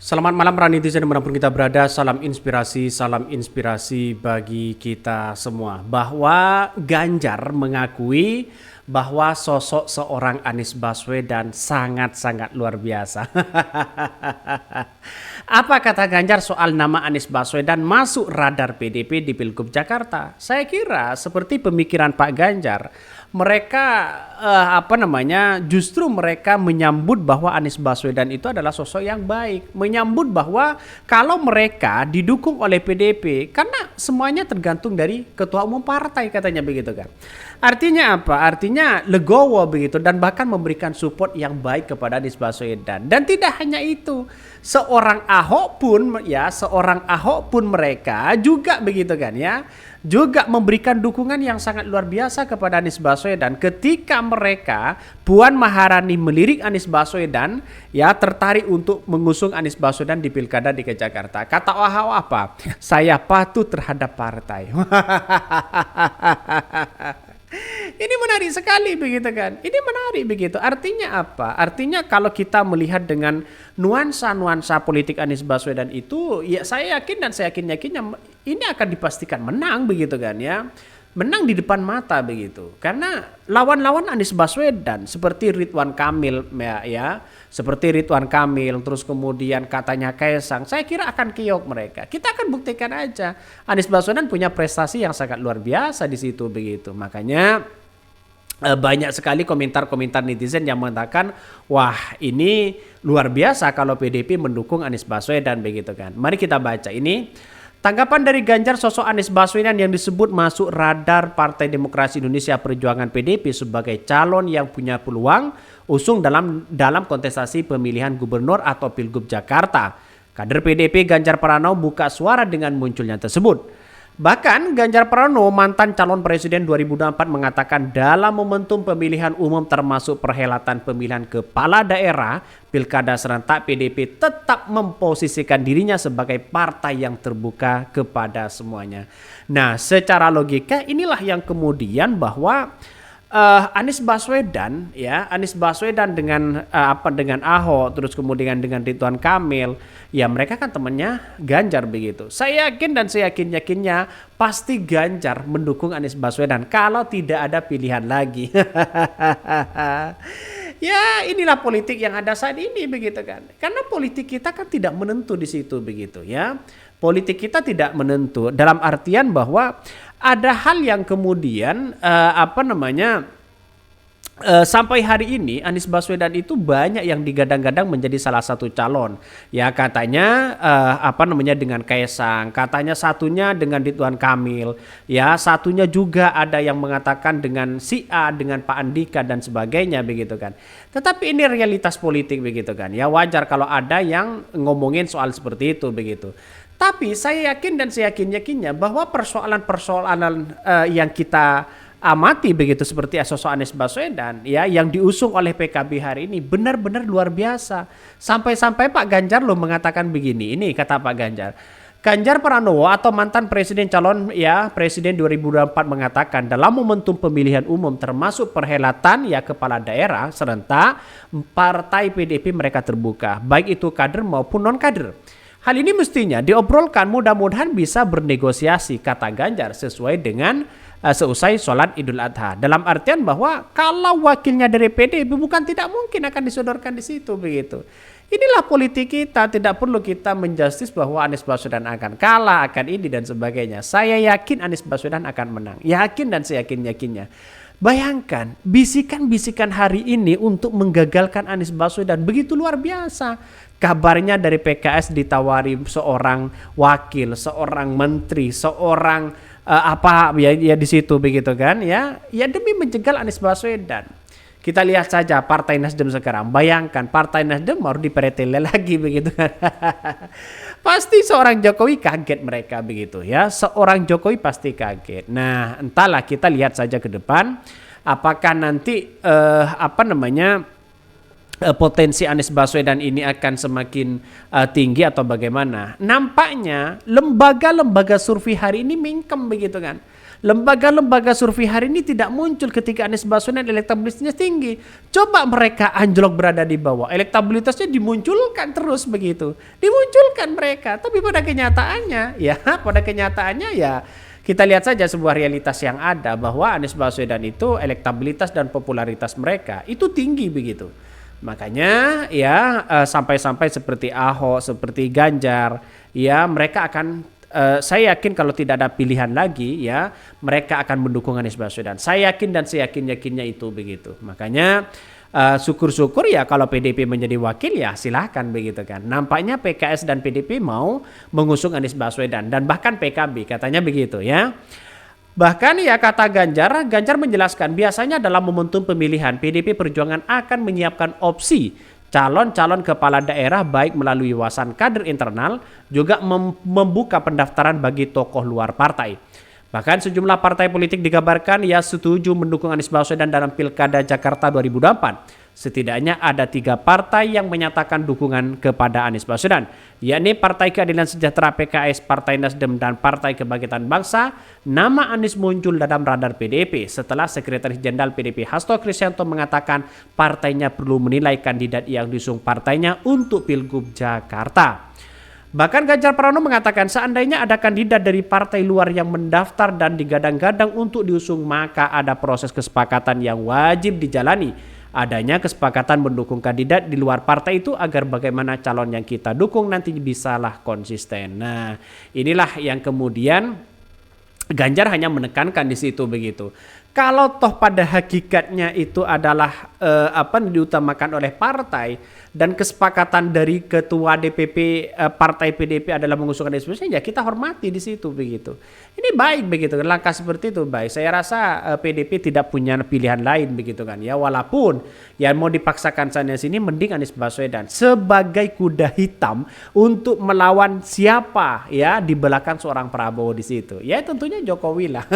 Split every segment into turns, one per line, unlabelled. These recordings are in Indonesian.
Selamat malam para netizen dimanapun kita berada, salam inspirasi bagi kita semua. Bahwa Ganjar mengakui bahwa sosok seorang Anies Baswedan sangat-sangat luar biasa. Apa kata Ganjar soal nama Anies Baswedan masuk radar PDP di Pilgub Jakarta? Saya kira seperti pemikiran Pak Ganjar, mereka justru mereka menyambut bahwa Anies Baswedan itu adalah sosok yang baik, menyambut bahwa kalau mereka didukung oleh PDP karena semuanya tergantung dari ketua umum partai, katanya begitu kan. Artinya apa? Artinya legowo begitu, dan bahkan memberikan support yang baik kepada Anies Baswedan. Dan tidak hanya itu, seorang seorang Ahok pun mereka juga begitu kan ya, juga memberikan dukungan yang sangat luar biasa kepada Anies Baswedan. Ketika mereka, Puan Maharani melirik Anies Baswedan, ya tertarik untuk mengusung Anies Baswedan di Pilkada DKI Jakarta. Kata Ahok apa? Saya patuh terhadap partai. Ini menarik sekali begitu kan. Ini menarik begitu. Artinya apa? Artinya kalau kita melihat dengan nuansa-nuansa politik Anies Baswedan itu, ya saya yakin dan saya yakinnya ini akan dipastikan menang begitu kan ya. Menang di depan mata begitu. Karena lawan-lawan Anies Baswedan seperti Ridwan Kamil seperti Ridwan Kamil, terus kemudian katanya Kaesang, saya kira akan keok mereka. Kita akan buktikan aja. Anies Baswedan punya prestasi yang sangat luar biasa di situ begitu. Makanya banyak sekali komentar-komentar netizen yang mengatakan, wah ini luar biasa kalau PDP mendukung Anies Baswedan begitu kan. Mari kita baca ini. Tanggapan dari Ganjar sosok Anies Baswedan yang disebut masuk radar Partai Demokrasi Indonesia Perjuangan PDP sebagai calon yang punya peluang usung dalam kontestasi pemilihan gubernur atau Pilgub Jakarta. Kader PDP Ganjar Pranowo buka suara dengan munculnya tersebut. Bahkan Ganjar Pranowo, mantan calon presiden 2024, mengatakan dalam momentum pemilihan umum termasuk perhelatan pemilihan kepala daerah Pilkada serentak, PDP tetap memposisikan dirinya sebagai partai yang terbuka kepada semuanya. Nah, secara logika inilah yang kemudian bahwa Anies Baswedan dengan Ahok, terus kemudian dengan Ridwan Kamil, ya mereka kan temannya Ganjar begitu. Saya yakin dan saya yakinnya pasti Ganjar mendukung Anies Baswedan kalau tidak ada pilihan lagi. Ya inilah politik yang ada saat ini begitu kan. Karena politik kita kan tidak menentu di situ begitu ya. Politik kita tidak menentu dalam artian bahwa ada hal yang kemudian sampai hari ini Anies Baswedan itu banyak yang digadang-gadang menjadi salah satu calon. Ya katanya dengan Kaesang, katanya satunya dengan Ridwan Kamil, ya satunya juga ada yang mengatakan dengan si A, dengan Pak Andika dan sebagainya begitu kan. Tetapi ini realitas politik begitu kan. Ya wajar kalau ada yang ngomongin soal seperti itu begitu. Tapi saya yakin dan saya yakinnya bahwa persoalan-persoalan yang kita amati begitu seperti sosok Anies Baswedan ya yang diusung oleh PKB hari ini benar-benar luar biasa. Sampai-sampai Pak Ganjar loh mengatakan begini. Ini kata Pak Ganjar. Ganjar Pranowo atau mantan presiden presiden 2024 mengatakan dalam momentum pemilihan umum termasuk perhelatan kepala daerah serentak, partai PDP mereka terbuka, baik itu kader maupun non kader. Hal ini mestinya diobrolkan, mudah-mudahan bisa bernegosiasi, kata Ganjar, sesuai dengan seusai sholat Idul Adha. Dalam artian bahwa kalau wakilnya dari PDIP bukan tidak mungkin akan disodorkan di situ begitu. Inilah politik kita, tidak perlu kita menjustis bahwa Anies Baswedan akan kalah, akan ini dan sebagainya. Saya yakin Anies Baswedan akan menang. Yakin dan saya yakinnya. Bayangkan bisikan-bisikan hari ini untuk menggagalkan Anies Baswedan begitu luar biasa. Kabarnya dari PKS ditawari seorang wakil, seorang menteri, seorang di situ begitu kan ya demi menjegal Anies Baswedan. Kita lihat saja Partai Nasdem sekarang. Bayangkan Partai Nasdem baru diperetele lagi begitu kan. Pasti seorang Jokowi kaget mereka begitu ya. Seorang Jokowi pasti kaget. Nah, entahlah, kita lihat saja ke depan apakah nanti potensi Anies Baswedan ini akan semakin tinggi atau bagaimana? Nampaknya lembaga-lembaga survei hari ini mingkem begitu kan. Lembaga-lembaga survei hari ini tidak muncul ketika Anies Baswedan elektabilitasnya tinggi. Coba mereka anjlok berada di bawah, elektabilitasnya dimunculkan terus begitu. Dimunculkan mereka, tapi pada kenyataannya ya kita lihat saja sebuah realitas yang ada bahwa Anies Baswedan itu elektabilitas dan popularitas mereka itu tinggi begitu. Makanya ya sampai-sampai seperti Ahok, seperti Ganjar, ya mereka akan saya yakin kalau tidak ada pilihan lagi ya mereka akan mendukung Anies Baswedan. Saya yakin dan saya yakin-yakinnya itu begitu. Makanya syukur-syukur ya kalau PDIP menjadi wakil ya silahkan begitu kan. Nampaknya PKS dan PDIP mau mengusung Anies Baswedan dan bahkan PKB katanya begitu ya. Bahkan ya kata Ganjar menjelaskan biasanya dalam momentum pemilihan PDIP Perjuangan akan menyiapkan opsi calon-calon kepala daerah baik melalui wawasan kader internal juga membuka pendaftaran bagi tokoh luar partai. Bahkan sejumlah partai politik dikabarkan ya setuju mendukung Anies Baswedan dalam Pilkada Jakarta 2024. Setidaknya ada 3 partai yang menyatakan dukungan kepada Anies Baswedan, yakni Partai Keadilan Sejahtera PKS, Partai Nasdem, dan Partai Kebangkitan Bangsa. Nama Anies muncul dalam radar PDIP setelah Sekretaris Jenderal PDIP Hasto Kristianto mengatakan partainya perlu menilai kandidat yang diusung partainya untuk Pilgub Jakarta. Bahkan Ganjar Pranowo mengatakan seandainya ada kandidat dari partai luar yang mendaftar dan digadang-gadang untuk diusung maka ada proses kesepakatan yang wajib dijalani. Adanya kesepakatan mendukung kandidat di luar partai itu agar bagaimana calon yang kita dukung nanti bisalah konsisten. Nah, inilah yang kemudian Ganjar hanya menekankan di situ begitu. Kalau toh pada hakikatnya itu adalah diutamakan oleh partai dan kesepakatan dari ketua DPP partai PDIP adalah mengusung Anies Baswedan, ya kita hormati di situ begitu. Ini baik begitu, langkah seperti itu baik. Saya rasa PDIP tidak punya pilihan lain begitu kan ya, walaupun yang mau dipaksakan sana sini mending Anies Baswedan sebagai kuda hitam untuk melawan siapa ya di belakang seorang Prabowo di situ. Ya tentunya Jokowi lah.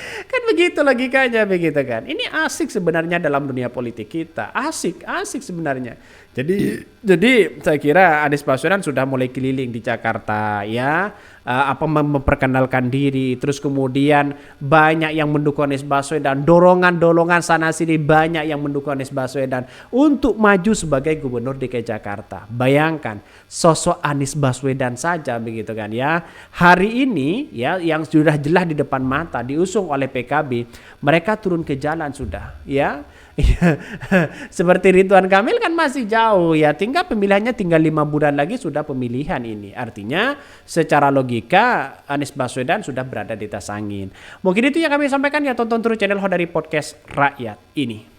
Kan begitu logikanya begitu kan. Ini asik sebenarnya dalam dunia politik kita. Asik sebenarnya. Jadi saya kira Anies Baswedan sudah mulai keliling di Jakarta ya. Memperkenalkan diri, terus kemudian banyak yang mendukung Anies Baswedan, dorongan sana sini banyak yang mendukung Anies Baswedan untuk maju sebagai gubernur DKI Jakarta. Bayangkan sosok Anies Baswedan saja begitu kan ya. Hari ini ya yang sudah jelas di depan mata diusung oleh PKB, mereka turun ke jalan sudah ya. Seperti Ridwan Kamil kan masih jauh ya, tinggal pemilihannya tinggal 5 bulan lagi sudah pemilihan ini. Artinya secara logika Anies Baswedan sudah berada di atas angin. Mungkin itu yang kami sampaikan ya, tonton terus channel Hodari Podcast Rakyat ini.